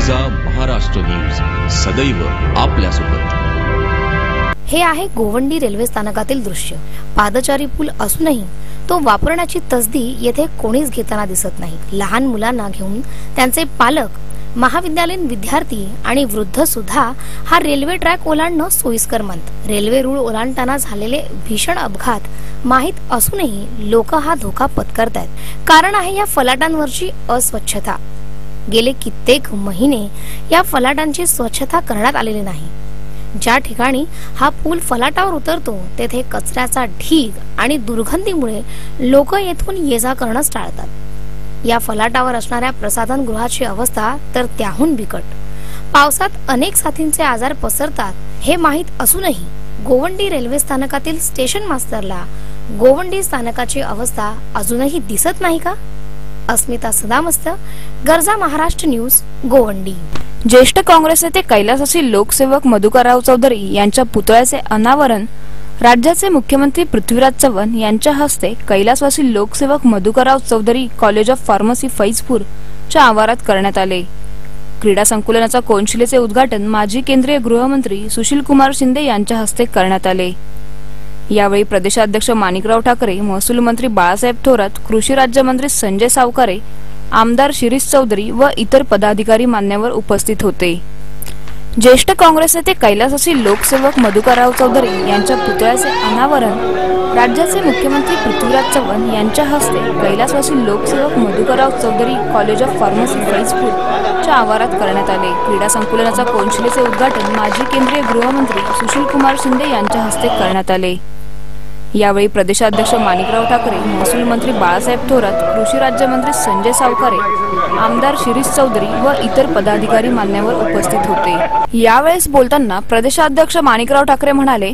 गर्जा Maharashtra news, सदैव आपल्यासोबत। हे आहे गोवंडी रेल्वे स्थानकातील दृश्य। पादचारी पूल असूनही तो वापरण्याची तसदी येथे कोणीच घेताना दिसत नाही। लहान मुलांना घेऊन त्यांचे पालक, महाविद्यालयीन विद्यार्थी आणि वृद्ध सुद्धा हा रेल्वे ट्रॅक ओलांडणं सोयीस्कर मानतात। रेल्वे रूळ ओलांडताना झालेले भीषण अपघात माहीत असूनही लोक हा धोका पत्करतायत। कारण आहे या फलाटांवरची अस्वच्छता। गेले कित्येक महिने या फलाटांची स्वच्छता करण्यात आलेली नाही। ज्या ठिकाणी हा पूल फलाटावर उतरतो तेथे कचऱ्याचा ढीग आणि दुर्गंधीमुळे लोक येथून ये-जा करणं टाळतात। या फलाटावर असणाऱ्या प्रसाधन गृहाची अवस्था तर त्याहून बिकट। पावसात अनेक साथींचे आजार पसरतात हे माहीत असूनही गोवंडी रेल्वे स्थानकातील स्टेशन मास्टरला गोवंडी स्थानकाची अवस्था अजूनही दिसत नाही का? अस्मिता सदामस्त, गर्जा महाराष्ट्र न्यूज, गोवंडी। ज्येष्ठ काँग्रेस नेते कैलासवासी लोकसेवक मधुकरराव चौधरी यांच्या पुतळ्याचे अनावरण राज्याचे मुख्यमंत्री पृथ्वीराज चव्हाण यांच्या हस्ते कैलासवासी लोकसेवक Madhukarrao Chaudhari college of pharmacy Faizpur च्या आवारात करण्यात आले। क्रीडा संकुलाचा कोनशिलेचे उद्घाटन माजी केंद्रीय गृहमंत्री सुशील कुमार शिंदे यांच्या हस्ते करण्यात आले। यावेळी प्रदेशाध्यक्ष माणिकराव ठाकरे, महसूल मंत्री बाळासाहेब थोरात, कृषी राज्यमंत्री संजय सावकारे, आमदार शिरीष चौधरी व इतर पदाधिकारी मान्यवर उपस्थित होते। ज्येष्ठ काँग्रेस नेते कैलासवासी लोकसेवक मधुकरराव चौधरी यांच्या पुतळ्याचे अनावरण राज्याचे मुख्यमंत्री पृथ्वीराज चव्हाण यांच्या हस्ते कैलासवासी लोकसेवक Madhukarrao Chaudhari college of pharmacy Faizpur च्या आवारात करण्यात आले। क्रीडा संकुलाचा कोनशिलेचे उद्घाटन माजी केंद्रीय गृहमंत्री सुशील कुमार शिंदे यांच्या हस्ते करण्यात आले। यावेळी प्रदेशाध्यक्ष माणिकराव ठाकरे, महसूल मंत्री बाळासाहेब थोरात, कृषी राज्यमंत्री संजय सावकारे, आमदार शिरीष चौधरी व इतर पदाधिकारी मान्यवर उपस्थित होते। यावेळेस बोलताना प्रदेशाध्यक्ष माणिकराव ठाकरे म्हणाले,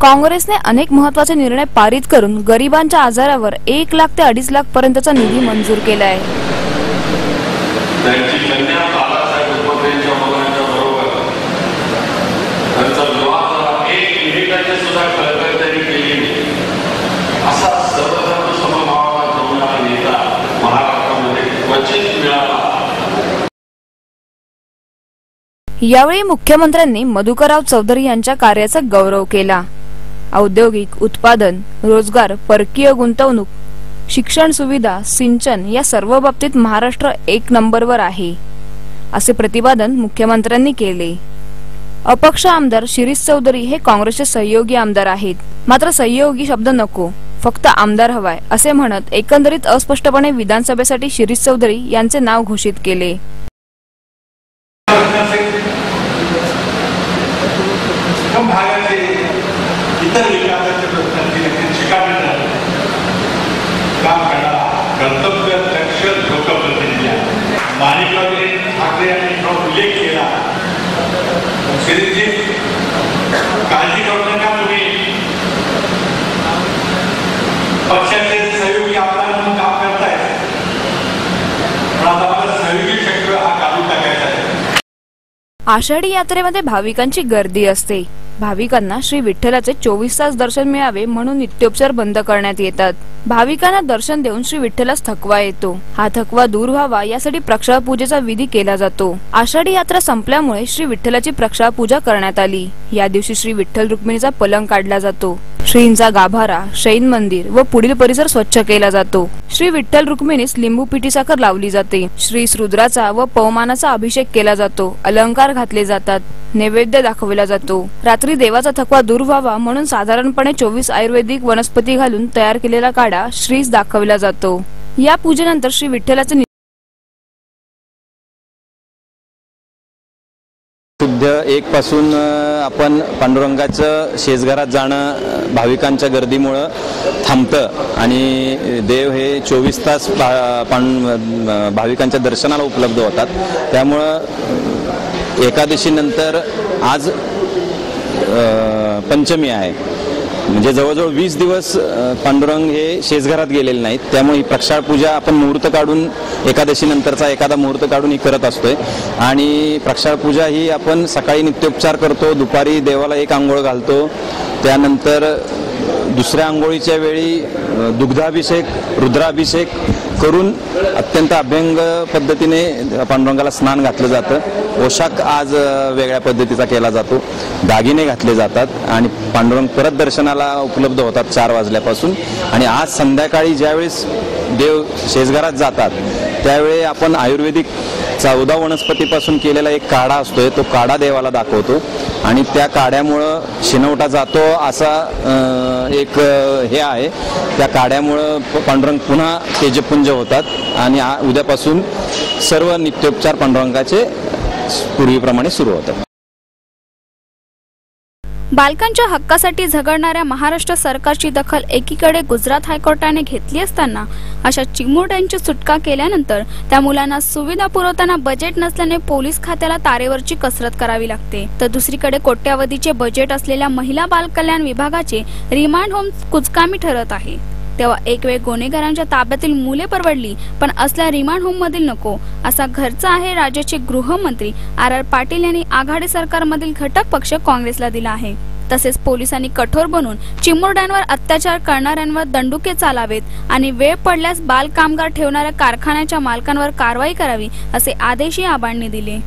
काँग्रेसने अनेक महत्त्वाचे निर्णय पारित करून गरिबांच्या आजारावर 1 लाख ते 2.5 लाख पर्यंतचा निधी मंजूर केला आहे। यावेळी मुख्यमंत्र्यांनी मधुकरराव चौधरी यांच्या कार्याचा गौरव केला। औद्योगिक उत्पादन, रोजगार, परकीय गुंतवणूक, शिक्षण सुविधा, सिंचन या सर्व बाबतीत महाराष्ट्र 1 नंबरवर आहे असे प्रतिपादन मुख्यमंत्र्यांनी केले। अपक्ष आमदार शिरीष चौधरी हे काँग्रेसचे सहयोगी आमदार आहेत, मात्र सहयोगी शब्द नको, फक्त आमदार हवाय असे म्हणत एकंदरीत अस्पष्टपणे विधानसभेसाठी शिरीष चौधरी यांचे नाव घोषित केले। इतर विकासाच्या प्रश्नांची नक्की चिकाटी काम करणारा कर्तव्यदक्ष लोकप्रतिनिधी आहे। माणिकराव ठाकरे यांनी उल्लेख केला, शिरीषजी काळजी करू नका, तुम्ही पक्षाचे सहयोगी आमदार म्हणून काम करताय, पण आता मला सहयोगी शक्य हा काढून टाकायचा आहे। आषाढी यात्रेमध्ये भाविकांची गर्दी असते। भाविकांना श्री विठ्ठलाचे 24 तास दर्शन मिळावे म्हणून नित्योपचार बंद करण्यात येतात। भाविकांना दर्शन देऊन श्री विठ्ठलास थकवा येतो। हा थकवा दूर व्हावा यासाठी प्रक्षाळ पूजेचा विधी केला जातो। आषाढी यात्रा संपल्यामुळे श्री विठ्ठलाची प्रक्षाळ पूजा करण्यात आली। या दिवशी श्री विठ्ठल रुक्मिणीचा पलंग काढला जातो। श्रींचा गाभारा, शयन मंदिर व पुढील परिसर स्वच्छ केला जातो। श्री विठ्ठल रुक्मिणीस लिंबू पिठी साखर लावली जाते। श्री रुद्राचा व पवमानाचा अभिषेक केला जातो। अलंकार घातले जातात। नैवेद्य दाखवला जातो। रात्री देवाचा थकवा दूर व्हावा म्हणून साधारणपणे 24 आयुर्वेदिक वनस्पती घालून तयार केलेला काढा श्रीस दाखवला जातो। या पूजेनंतर श्री विठ्ठलाचे शुद्ध 1 पासून आपण पांडुरंगाचं शेजघरात जाणं भाविकांच्या गर्दीमुळे थांबतं आणि देव हे 24 तास भाविकांच्या दर्शनाला उपलब्ध होतात। त्यामुळं एकादशीनंतर आज पंचमी आहे, म्हणजे जवळजवळ 20 दिवस पांडुरंग हे शेजघरात गेलेले नाहीत। त्यामुळे ही प्रक्षाळ पूजा आपण मुहूर्त काढून एकादशी नंतरचा एखादा मुहूर्त काढून ही करत असतोय। आणि प्रक्षाळ पूजा ही आपण सकाळी नित्योपचार करतो, दुपारी देवाला एक आंघोळ घालतो, त्यानंतर दुसऱ्या आंघोळीच्या वेळी दुग्धाभिषेक, रुद्राभिषेक करून अत्यंत अभ्यंग पद्धतीने पांडुरंगाला स्नान घातलं जातं. पोशाख आज वेगळ्या पद्धतीचा केला जातो, दागिने घातले जातात आणि पांडुरंग परत दर्शनाला उपलब्ध होतात 4 वाजल्यापासून. आणि आज संध्याकाळी ज्यावेळेस देव शेजघरात जातात त्यावेळी आपण आयुर्वेदिक 14 वनस्पतीपासून केलेला एक काढा असतोय, तो काढा देवाला दाखवतो आणि त्या काढ्यामुळं शिनवटा जातो असा एक हे आहे. त्या काढ्यामुळं पांडुरंग पुन्हा तेजपुंज होतात आणि उद्यापासून सर्व नित्योपचार पांडुरंगाचे पूर्वीप्रमाणे सुरू होतात. बालकांच्या हक्कासाठी झगडणाऱ्या महाराष्ट्र सरकारची दखल एकीकडे गुजरात हायकोर्टाने घेतली असताना अशा चिमुरड्यांची सुटका केल्यानंतर त्या मुलांना सुविधा पुरवताना बजेट नसल्याने पोलीस खात्याला तारेवरची कसरत करावी लागते, तर दुसरीकडे कोट्यावधीचे बजेट असलेल्या महिला बाल कल्याण विभागाचे रिमांड होम कुचकामी ठरत आहे. तेव्हा एक वेळ गुन्हेगारांच्या ताब्यातील मुले परवडली, पण असल्या रिमांड होम मधील नको असा घरचा आहे राज्याचे गृहमंत्री आर पाटील यांनी आघाडी सरकारमधील घटक पक्ष काँग्रेसला दिला आहे. तसेच पोलिसांनी कठोर बनून चिमुरड्यांवर अत्याचार करणाऱ्यांवर दंडुके चालावेत आणि वेळ पडल्यास बाल कामगार ठेवणाऱ्या कारखान्याच्या मालकांवर कारवाई करावी असे आदेशही आबांनी दिले.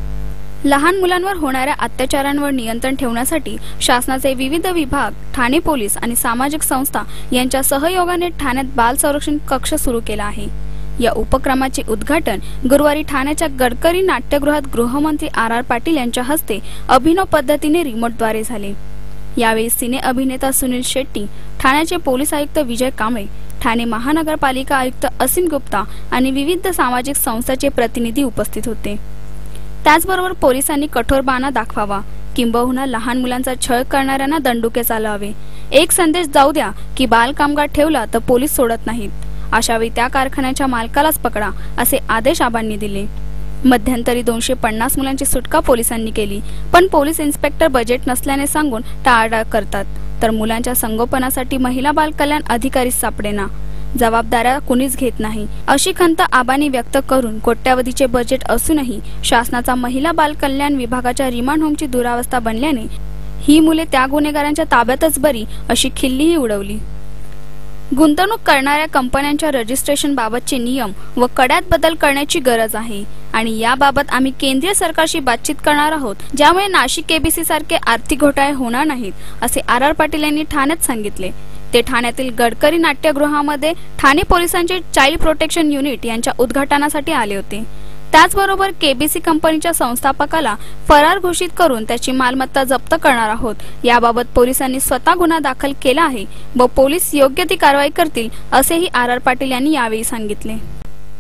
लहान मुलांवर होणाऱ्या अत्याचारांवर नियंत्रण ठेवण्यासाठी शासनाचे विविध विभाग, ठाणे पोलीस आणि सामाजिक संस्था यांच्या सहयोगाने ठाण्यात बाल संरक्षण कक्ष सुरू केला आहे. या उपक्रमाचे उद्घाटन गुरुवारी ठाण्याच्या गडकरी नाट्यगृहात गृहमंत्री आर पाटील यांच्या हस्ते अभिनव पद्धतीने रिमोटद्वारे झाले. यावेळी सिने अभिनेता सुनील शेट्टी, ठाण्याचे पोलीस आयुक्त विजय कांबळे, ठाणे महानगरपालिका आयुक्त असीम गुप्ता आणि विविध सामाजिक संस्थांचे प्रतिनिधी उपस्थित होते. त्याचबरोबर पोलिसांनी कठोर बाणा दाखवावा, किंबहुना लहान मुलांचा छळ करणाऱ्यांना दंडुके चालवावे. एक संदेश जाऊ द्या की बाल कामगार ठेवला तर पोलीस सोडत नाहीत, अशावेळी त्या कारखान्याच्या मालकालाच पकडा असे आदेश आबांनी दिले. मध्यंतरी 250 मुलांची सुटका पोलिसांनी केली, पण पोलीस इन्स्पेक्टर बजेट नसल्याने सांगून टाळाटाळ करतात, तर मुलांच्या संगोपनासाठी महिला बाल कल्याण अधिकारीच सापडेना, जबाबदाऱ्या कुणीच घेत नाही अशी खंत आबांनी व्यक्त करून कोट्यावधीचे बजेट असूनही शासनाचा महिला बाल कल्याण विभागाच्या रिमांड होमची दुरावस्था बनल्याने ही मुले त्या गुन्हेगारांच्या ताब्यातच बरी अशी खिल्लीही उडवली. गुंतवणूक करणाऱ्या कंपन्यांच्या रजिस्ट्रेशन बाबतचे नियम व कड्यात बदल करण्याची गरज आहे आणि याबाबत आम्ही केंद्रीय सरकारशी बातचीत करणार आहोत, ज्यामुळे नाशिक केबीसी सारखे आर्थिक घोटाळे होणार नाहीत असे आर पाटील यांनी ठाण्यात सांगितले. ते ठाण्यातील गडकरी नाट्यगृहामध्ये ठाणे पोलिसांचे चाइल्ड प्रोटेक्शन युनिट यांच्या उद्घाटनासाठी आले होते. त्याचबरोबर केबीसी कंपनीच्या संस्थापकाला फरार घोषित करून त्याची मालमत्ता जप्त करणार आहोत. याबाबत पोलिसांनी स्वतः गुन्हा दाखल केला आहे व पोलीस योग्य ती कारवाई करतील असेही आर पाटील यांनी यावेळी सांगितले.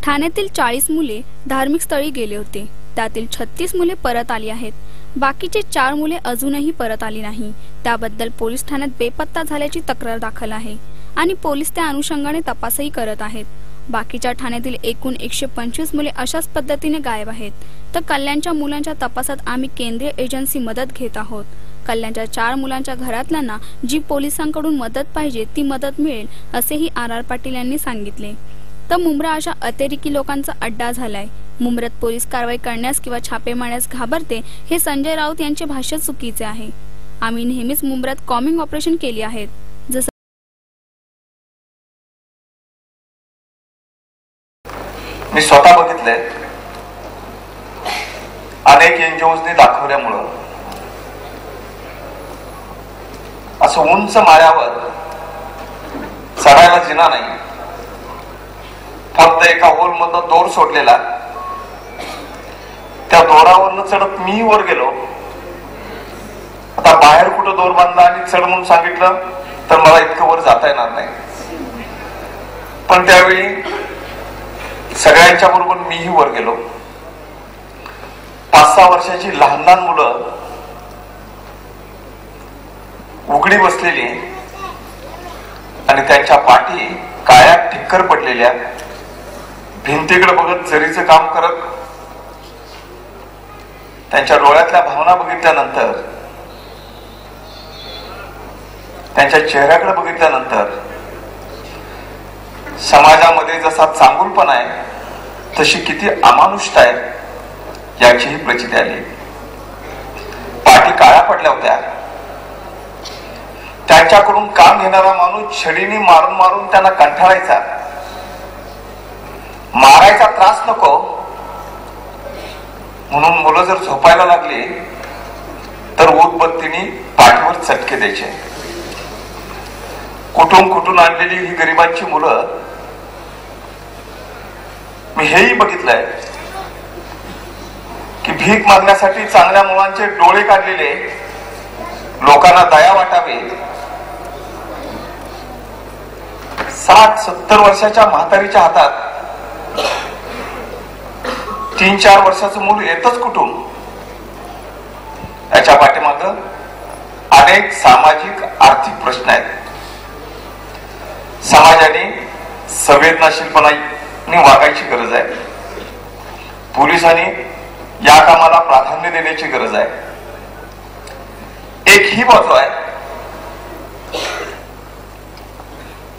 ठाण्यातील 40 मुले धार्मिक स्थळी गेले होते, त्यातील 36 मुले परत आली आहेत. बाकीचे 4 मुले अजूनही परत आली नाही. त्याबद्दल पोलीस ठाण्यात बेपत्ता झाल्याची तक्रार दाखल आहे आणि पोलीस त्या अनुषंगाने तपासही करत आहेत. बाकीच्या ठाण्यातील एकूण 125 मुले अशाच पद्धतीने गायब आहेत. तर कल्याणच्या मुलांच्या तपासात आम्ही केंद्रीय एजन्सी मदत घेत आहोत. कल्याणच्या 4 मुलांच्या घरातल्यांना जी पोलिसांकडून मदत पाहिजे ती मदत मिळेल असेही आर पाटील यांनी सांगितले. तर मुंब्रा अशा अतिरेकी लोकांचा अड्डा झालाय. मुंब्र्यात पोलीस कारवाई करण्यास किंवा छापे मारण्यास घाबरते हे संजय राऊत यांचे भाष्य चुकीचे आहे. आम्ही नेहमीच मुंब्र्यात कॉमिंग ऑपरेशन केली आहेत. जसं मी स्वतः बघितलंय, अनेक एनजीओजनी दाखवल्यामुळं असं उंच माळ्यावर चढायला जिना नाही, फक्त एका होल मधनं दोर सोडलेला, त्या दोरावरनं चढत मी वर गेलो. आता बाहेर कुठं दोर बांधला आणि चढ म्हणून सांगितलं तर मला इतकं वर जाता येणार नाही. पण त्यावेळी सगळ्यांच्या बरोबर मीही वर गेलो. 5-6 वर्षाची लहान लहान मुलं उघडी बसलेली आणि त्यांच्या पाठी काळ्या ठिक्कर पडलेल्या, भिंतीकडे बघत जरीचं काम करत, त्यांच्या डोळ्यातल्या भावना बघितल्यानंतर, त्यांच्या चेहऱ्याकडे बघितल्यानंतर समाजामध्ये जसा चांगुलपणा आहे तशी किती अमानुषता आहे याचीही प्रचिती आली. पाठी काळ्या पडल्या होत्या, त्यांच्याकडून काम घेणारा माणूस छडीने मारून मारून त्यांना कंटाळायचा, मारायचा त्रास नको म्हणून मुलं जर झोपायला लागली तर उदबत्तीने पाठीवर चटके द्यायचे. कुठून आणलेली ही गरिबांची मुलं, मी हेही बघितलंय की भीक मागण्यासाठी चांगल्या मुलांचे डोळे काढलेले, लोकांना दया वाटावी, 60-70 वर्षाच्या म्हातारीच्या हातात 3-4 वर्षाचं मूल येतच कुठून? याच्या पाठीमाग अनेक सामाजिक आर्थिक प्रश्न आहेत. समाजाने संवेदनशीलपणाने वागायची गरज आहे. पोलिसांनी या कामाला प्राधान्य देण्याची गरज आहे. एक ही बाजू आहे,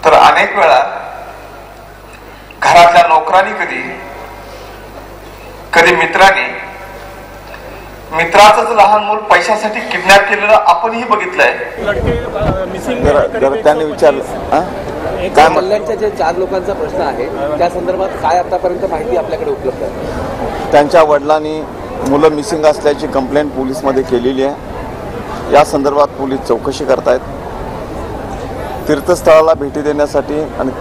तर अनेक वेळा घरातल्या नोकरांनी कधी मित्राचंच लहान मूल पैशासाठी किडनॅप केलेलं आपणही बघितलंय. त्यांनी विचारलं काय मल्ल्यांच्या जे 4 लोकांचा प्रश्न आहे त्या संदर्भात काय आतापर्यंत माहिती आपल्याकडे उपलब्ध आहे? त्यांच्या वडिलांनी मुलं मिसिंग असल्याची कंप्लेंट पोलीसमध्ये केलेली आहे. या संदर्भात पोलीस चौकशी करतायत. तीर्थस्थळाला भेटी देण्यासाठी आणि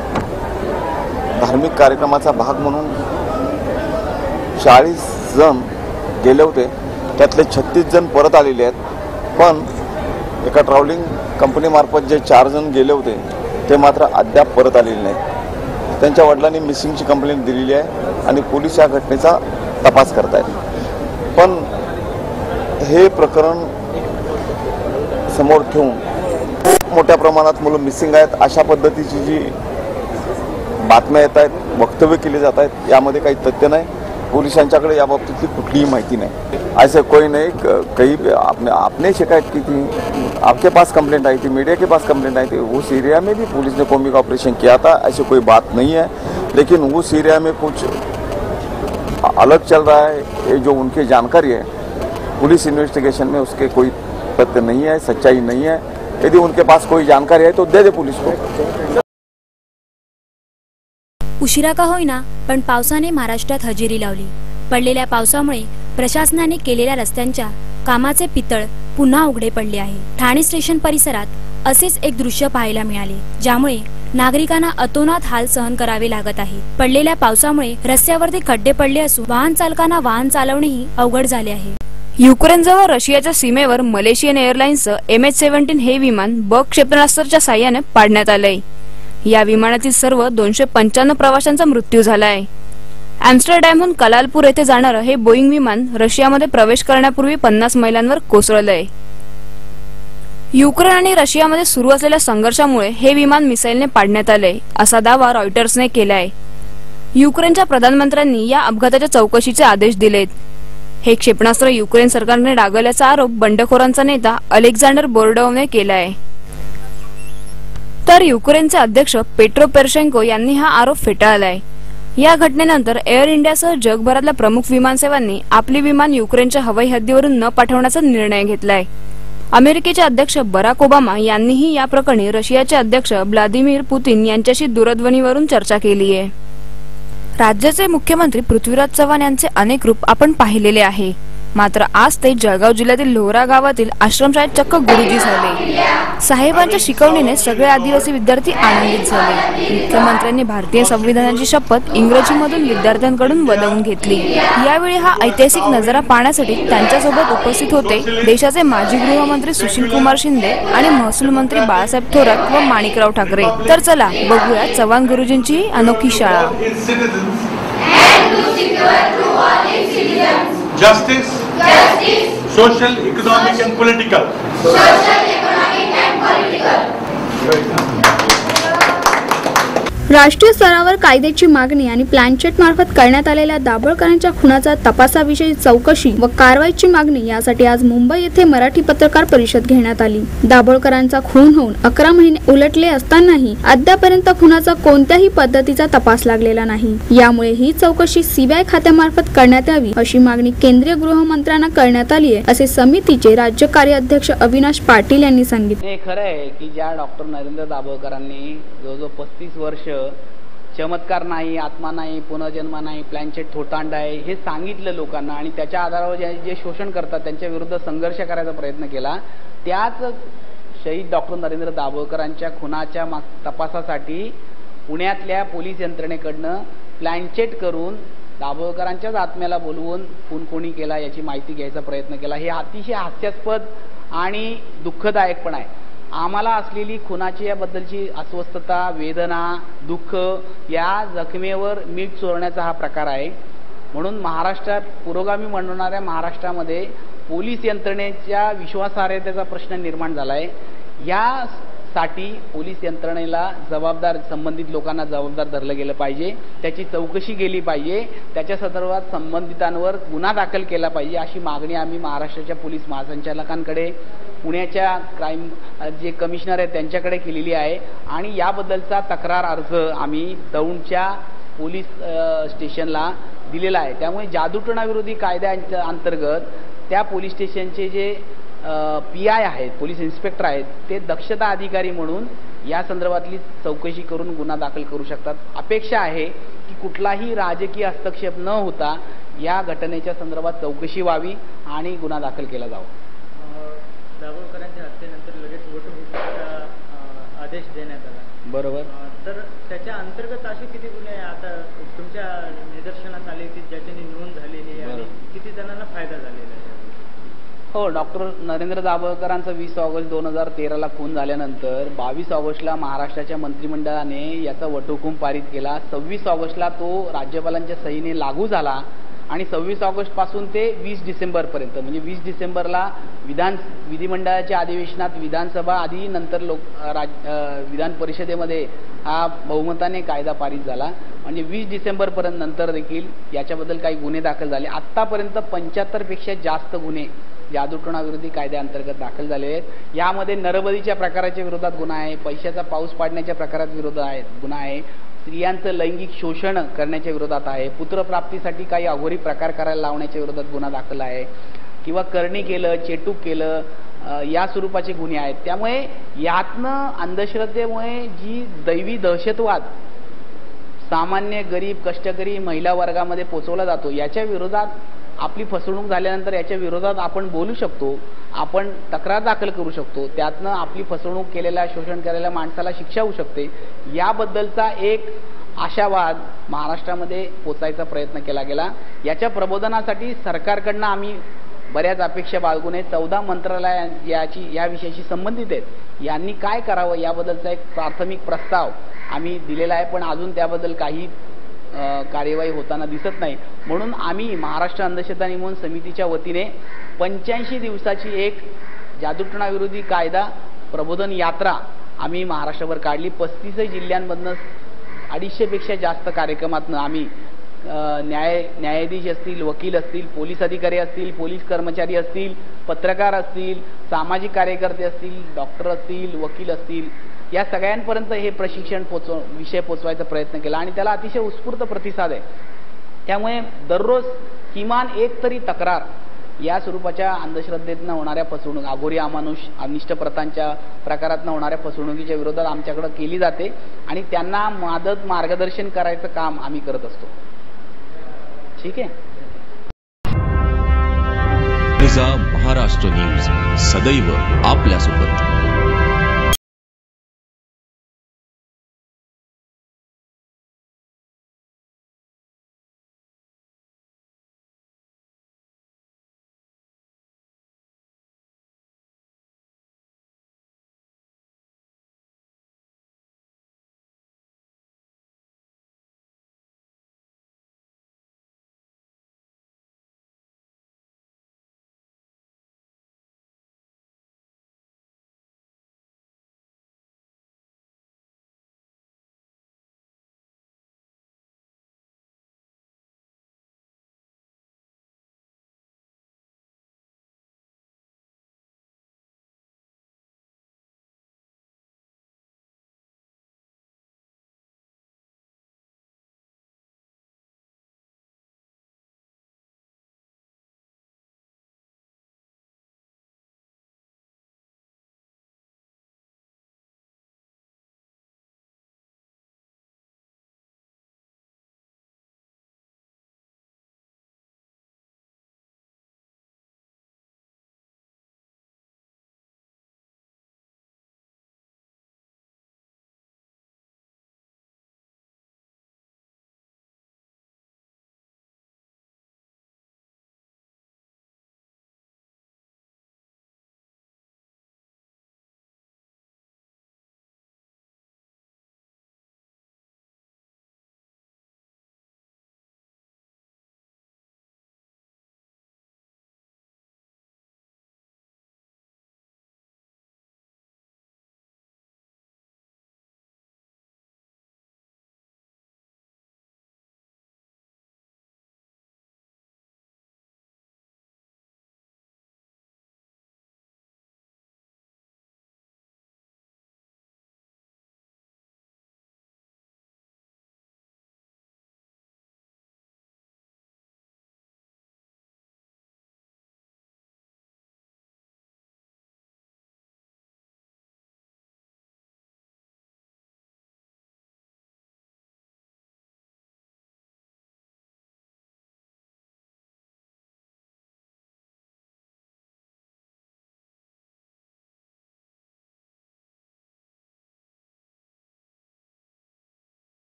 धार्मिक कार्यक्रमाचा भाग म्हणून 40 जण गेले होते, त्यातले 36 जण परत आलेले आहेत. पण एका ट्रॅव्हलिंग कंपनीमार्फत जे 4 जण गेले होते ते मात्र अद्याप परत आलेले नाहीत. त्यांच्या वडिलांनी मिसिंगची कंप्लेंट दिलेली आहे आणि पोलीस या घटनेचा तपास करत आहेत. पण हे प्रकरण समोर ठेवून मोठ्या प्रमाणात मुलं मिसिंग आहेत अशा पद्धतीची जी बातम्या येत आहेत, वक्तव्य केले जात आहेत, यामध्ये काही तथ्य नाही. पुलिसांच्याकडे याबाबतीतली कुठलीही माहिती नाही. ऐसे कोई नहीं, कहीं आपने शिकायत की थी, आपके पास कंप्लेंट आई थी, मीडिया के पास कंप्लेंट आई थी, उस एरिया में भी पुलिस ने कॉम्बिंग ऑपरेशन किया था, ऐसी कोई बात नहीं है. लेकिन उस एरिया में कुछ अलग चल रहा है, ये जो उनकी जानकारी है पुलिस इन्वेस्टिगेशन में उसके कोई तथ्य नहीं है, सच्चाई नहीं है. यदि उनके पास कोई जानकारी है तो दे दे पुलिस को. उशिरा का होईना पण पावसाने महाराष्ट्रात हजेरी लावली. पडलेल्या पावसामुळे प्रशासनाने केलेल्या रस्त्यांच्या कामाचे पितळ पुन्हा उघडे पडले आहे. ठाणे स्टेशन परिसरात असेच एक दृश्य पाहायला मिळाले, ज्यामुळे नागरिकांना अतोनात हाल सहन करावे लागत आहे. पडलेल्या पावसामुळे रस्त्यावरती खड्डे पडले असून वाहन चालकांना वाहन चालवणेही अवघड झाले आहे. युक्रेनजवळ रशियाच्या सीमेवर मलेशियन एअरलाइन्सचं MH17 हे विमान बक क्षेपणास्त्राच्या साह्याने पाडण्यात आलंय. या विमानातील सर्व 295 प्रवाशांचा मृत्यू झालाय. एम्स्टरडॅमहून कलालपूर येथे जाणारं हे बोईंग विमान रशियामध्ये प्रवेश करण्यापूर्वी 50 मैलांवर कोसळलंय. युक्रेन आणि रशियामध्ये सुरू असलेल्या संघर्षामुळे हे विमान मिसाईलने पाडण्यात आलंय, असा दावा रॉयटर्सने केलाय. युक्रेनच्या प्रधानमंत्र्यांनी या अपघाताच्या चौकशीचे आदेश दिलेत. हे क्षेपणास्त्र युक्रेन सरकारने डागल्याचा आरोप बंडखोरांचा नेता अलेक्झांडर बोर्डोवने केलाय. तर युक्रेनचे अध्यक्ष पेट्रो पोरोशेन्को यांनी हा आरोप फेटाळलाय. या घटनेनंतर एअर इंडियासह जगभरातल्या प्रमुख विमानसेवांनी आपली विमान युक्रेनच्या हवाई हद्दीवरून न पाठवण्याचा निर्णय घेतलाय. अमेरिकेचे अध्यक्ष बराक ओबामा यांनीही या प्रकरणी रशियाचे अध्यक्ष व्लादिमीर पुतिन यांच्याशी दूरध्वनीवरून चर्चा केली आहे. राज्याचे मुख्यमंत्री पृथ्वीराज चव्हाण यांचे अनेक रूप आपण पाहिलेले आहे, मात्र आज ते जळगाव जिल्ह्यातील लोहरा गावातील आश्रमशाळेत चक्क गुरुजी झाले. साहेबांच्या शिकवणीने सगळे आदिवासी विद्यार्थी आनंदित झाले. मुख्यमंत्र्यांनी भारतीय संविधानाची शपथ इंग्रजीमधून विद्यार्थ्यांकडून वदवून घेतली. यावेळी हा ऐतिहासिक नजारा पाहण्यासाठी त्यांच्यासोबत उपस्थित होते देशाचे माजी गृहमंत्री सुशील कुमार शिंदे आणि महसूल मंत्री बाळासाहेब थोरात व माणिकराव ठाकरे. तर चला बघूया चव्हाण गुरुजींची अनोखी शाळा. Justice, social, economic and political. राष्ट्रीय स्तरावर कायद्याची मागणी आणि प्लॅनचेट मार्फत करण्यात आलेल्या दाभोळकरांच्या खुनाचा तपासाविषयी चौकशी व कारवाईची मागणी यासाठी आज मुंबई येथे मराठी पत्रकार परिषद घेण्यात आली। दाभोळकरांचा खून होऊन 11 महिने उलटले असतानाही अद्यापर्यंत खुनाचा कोणत्याही पद्धतीचा तपास लागलेला नाही। यामुळे ही चौकशी सीबीआय खात्यामार्फत करण्यात यावी अशी मागणी केंद्रीय गृहमंत्र्यांना करण्यात आली आहे, असे समितीचे राज्य कार्याध्यक्ष अविनाश पाटील यांनी सांगितले। हे खरं आहे की ज्या डॉक्टर नरेंद्र दाभोळकरांनी जवळजवळ 35 वर्ष चमत्कार नाही, आत्मा नाही, पुनर्जन्म नाही, प्लॅनचेट थोटांड आहे हे सांगितलं लोकांना आणि त्याच्या आधारावर जे शोषण करतात त्यांच्या विरुद्ध संघर्ष करायचा प्रयत्न केला, त्याच शहीद डॉक्टर नरेंद्र दाभोळकरांच्या खुनाच्या तपासासाठी पुण्यातल्या पोलीस यंत्रणेकडनं प्लॅनचेट करून दाभोळकरांच्याच आत्म्याला बोलवून खून कोणी केला याची माहिती घ्यायचा प्रयत्न केला। हे अतिशय हास्यास्पद आणि दुःखदायक पण आहे। आम्हाला असलेली खुनाची याबद्दलची अस्वस्थता, वेदना, दुःख या जखमेवर मीठ चोरण्याचा हा प्रकार आहे। म्हणून महाराष्ट्रात पुरोगामी म्हणणाऱ्या महाराष्ट्रामध्ये पोलीस यंत्रणेच्या विश्वासार्हतेचा प्रश्न निर्माण झाला आहे। यासाठी पोलीस यंत्रणेला जबाबदार, संबंधित लोकांना जबाबदार धरलं गेलं पाहिजे, त्याची चौकशी केली पाहिजे, त्याच्या संदर्भात संबंधितांवर गुन्हा दाखल केला पाहिजे अशी मागणी आम्ही महाराष्ट्राच्या पोलीस महासंचालकांकडे, पुण्याच्या क्राईम जे कमिशनर आहेत त्यांच्याकडे केलेली आहे आणि याबद्दलचा तक्रार अर्ज आम्ही दौंडच्या पोलीस स्टेशनला दिलेला आहे। त्यामुळे जादूटोणाविरोधी कायद्याच्या अंतर्गत त्या पोलीस स्टेशनचे जे PI आहेत, पोलीस इन्स्पेक्टर आहेत, ते दक्षता अधिकारी म्हणून या संदर्भातली चौकशी करून गुन्हा दाखल करू शकतात। अपेक्षा आहे की कुठलाही राजकीय हस्तक्षेप न होता या घटनेच्या संदर्भात चौकशी व्हावी आणि गुन्हा दाखल केला जावा। दाभोळकरांच्या हत्येनंतर लगेच वटहुकूमाचा आदेश देण्यात आला, बरोबर, तर त्याच्या अंतर्गत असे किती गुन्हे आता तुमच्या निदर्शनास आले की ज्याच्यानी नोंद झालेली आहे आणि किती जणांना फायदा झालेला आहे? हो, डॉक्टर नरेंद्र दाभोळकरांचा 20 ऑगस्ट 2013ला खून झाल्यानंतर 22 ऑगस्टला महाराष्ट्राच्या मंत्रिमंडळाने याचा वटहुकूम पारित केला। 26 ऑगस्टला तो राज्यपालांच्या सहीने लागू झाला आणि 26 ऑगस्टपासून ते 20 डिसेंबरपर्यंत म्हणजे 20 डिसेंबरला विधिमंडळाच्या अधिवेशनात विधानसभा आधी नंतर विधान परिषदेमध्ये हा बहुमताने कायदा पारित झाला। म्हणजे 20 डिसेंबरपर्यंत नंतर देखील याच्याबद्दल काही गुन्हे दाखल झाले। आत्तापर्यंत 75 पेक्षा जास्त गुन्हे जादूटोणाविरोधी कायद्याअंतर्गत दाखल झाले आहेत। यामध्ये नरबळीच्या प्रकाराच्या विरोधात गुन्हा आहे, पैशाचा पाऊस पाडण्याच्या प्रकारात गुन्हा आहे, स्त्रियांचं लैंगिक शोषण करण्याच्या विरोधात आहे, पुत्रप्राप्तीसाठी काही अघोरी प्रकार करायला लावण्याच्या विरोधात गुन्हा दाखल आहे किंवा करणी केलं, चेटूक केलं या स्वरूपाचे गुन्हे आहेत। त्यामुळे यातनं अंधश्रद्धेमुळे जी दैवी दहशतवाद सामान्य गरीब कष्टकरी महिला वर्गामध्ये पोचवला जातो याच्या विरोधात आपली फसवणूक झाल्यानंतर याच्या विरोधात आपण बोलू शकतो, आपण तक्रार दाखल करू शकतो, त्यातनं आपली फसवणूक केलेल्या, शोषण केलेल्या माणसाला शिक्षा होऊ शकते। याबद्दलचा एक आशावाद महाराष्ट्रामध्ये पोचायचा प्रयत्न केला गेला। याच्या प्रबोधनासाठी सरकारकडनं आम्ही बऱ्याच अपेक्षा बाळगून आहे। 14 मंत्रालय या विषयाशी संबंधित आहेत, यांनी काय करावं याबद्दलचा एक प्राथमिक प्रस्ताव आम्ही दिलेला आहे, पण अजून त्याबद्दल काही कार्यवाही होताना दिसत नाही। म्हणून आम्ही महाराष्ट्र अंधश्रद्धा निर्मूलन समितीच्या वतीने 85 दिवसाची एक जादूटोणाविरोधी कायदा प्रबोधन यात्रा आम्ही महाराष्ट्रभर काढली। 35 जिल्ह्यांमधनं 250 पेक्षा जास्त कार्यक्रमातनं आम्ही न्यायाधीश असतील, वकील असतील, पोलीस अधिकारी असतील, पोलीस कर्मचारी असतील, पत्रकार असतील, सामाजिक कार्यकर्ते असतील, डॉक्टर असतील, वकील असतील, या सगळ्यांपर्यंत हे प्रशिक्षण विषय पोचवायचा प्रयत्न केला आणि त्याला अतिशय उत्स्फूर्त प्रतिसाद आहे। त्यामुळे दररोज किमान एक तरी तक्रार या स्वरूपाच्या अंधश्रद्धेतनं होणाऱ्या फसवणूक, अघोरी अमानुष अनिष्ट प्रथांच्या प्रकारातनं होणाऱ्या फसवणुकीच्या विरोधात आमच्याकडे केली जाते आणि त्यांना मदत मार्गदर्शन करायचं काम आम्ही करत असतो। ठीक आहे। महाराष्ट्र न्यूज सदैव आपल्यासोबत।